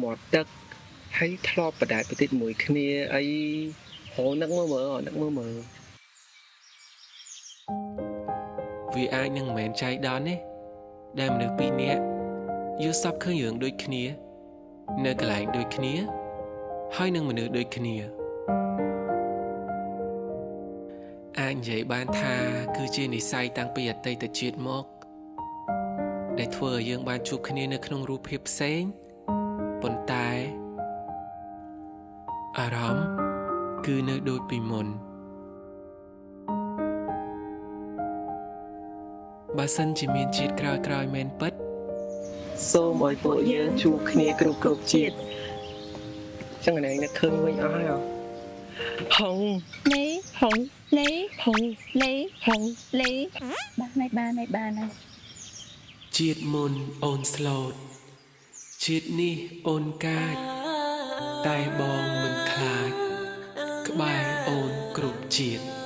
មាត់ទឹកហើយធ្លាប់បដែតបន្តិចមួយគ្នាអីហៅនឹកមើលវាអាចនឹងមិនមែនចៃដន្យទេដែលមនុស្សពីរនាក់យល់សប្តិឃើញរឿងដូចគ្នានៅកន្លែងដូចគ្នាហើយនឹងមនុស្សដូចគ្នាអាចនិយាយបានថាគឺជានិស្ស័យតាំងពីអតីតជាតិមកដែលធ្វើឲ្យយើងបានជួបគ្នានៅក្នុងរូបភាពផ្សេងប៉ុន្តែអារម្មណ៍គឺនៅដូចពីមុនបើសិនជាមានជាតិក្រោយមែនពិតសូមឲ្យពួកយើងជួបគ្នាគ្រប់ជាតិចឹងណែនឹកឃើញវិញអស់ហើយហងនេះហងនេះហងនេះហងនេះបានហើយជាតិមុនអូនស្លូតជាតិនេះអូនកាចតែបងមិនខ្លាចក្បែរអូនគ្រប់ជាតិ